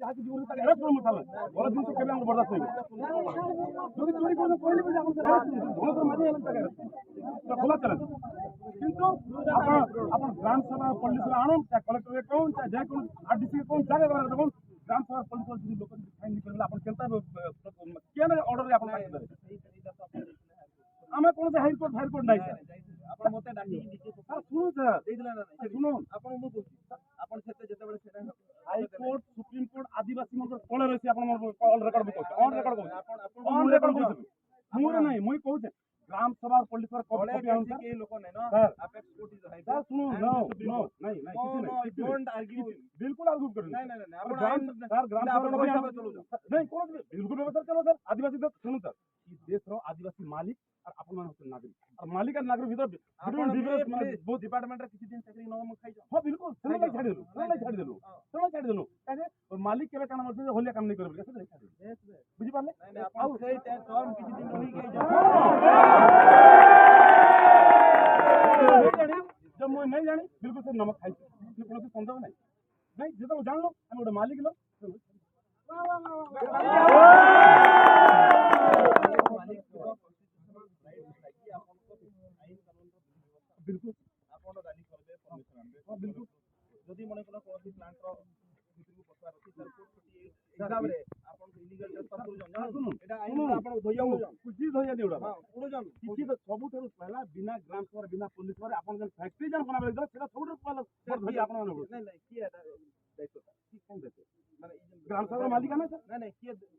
ଯାହା କିଛି ବୋଲି ତାକୁ ଆରେଷ୍ଟ କରମୁ ତାହେଲେ ଭଲ ଜିନିଷ କେବେ ଆମର ବରଦାସ୍ତ ହେଇବ ଯଦି ଚୋରି କରୁଛ କହିଲେ ବି ଆପଣ ଧନସର ମାଝି ହେଲେ ତାକୁ ଆରେଷ୍ଟ ଖୋଲା ଚାଲନ୍ତୁ କିନ୍ତୁ ଆପଣ ଗ୍ରାମ ସଭା ପୋଲିସ ଆଣୁନ୍ ଚାहे कलेक्टर कौन चाहे जे कौन आरडीसी कौन जाके देखो ग्राम सभा पुलिस जो लोक फाइन नहीं करले अपन केनता केन ऑर्डर रे अपन मारते आमे कोन से हाईकोर्ट नहीं सर अपन मते डाकी सुनो सर देइला ना सुनो अपन मु अपन सेते जते बेले सेटा हाईकोर्ट सुप्रीम कोर्ट आदिवासी मन कोले रहसी अपन all record book on record को अपन ऑन रेकॉर्ड को मुरे नहीं मुई कहू ग्राम सभा पुलिस पर कॉपी आउन सर के लोक ने ना apex court is high sir सुनो नो नो नहीं नहीं डोंट आर्ग्यू बिल्कुल आर्ग्यू कर नहीं नहीं नहीं अपन सर ग्राम सभा चलो नहीं कोन बिल्कुल व्यवस्था चलो सर आदिवासी तो सुनो सर देश रो आदिवासी मालिक और अपन मान होते नागरिक और मालिक और नागरिक भीतर बिटवीन डिफरेंस बहुत डिपार्टमेंट रे किछि दिन चाकरी न हम खाइ हां बिल्कुल सुनो नहीं छाड़ी देलु काहे मालिक केबे काना मत होलिया काम नहीं करबे कैसे छाड़ी बुझि पाले आउ से टर्म किछि दिन रही के जब मैं नहीं जानी बिल्कुल से नमक खाई कौन से संदेह नहीं नहीं जो जान लो हम गोटे मालिक लो बिल्कुल आपण रैली करबे परमिशन आनबे बिल्कुल जदी मने कोन कोन प्लांट रो भीतर को पसवार अछि सर कोर्ट 48 हिसाब रे आपण इलीगल ट्रेसपास करू जान सुनो एटा आइन आपण धोइया कुछ धोइया दिउडा हां उडो जान किछि तो सबुठारु पहला बिना ग्राम सभा बिना पुलिस पर आपण जन फैक्ट्री जन बना बेले सेटा सबुठारु पहला धोइया आपण माने नहीं नहीं की दायित्व की कोन देते माने ग्राम सभा मालिक ना सर नहीं नहीं की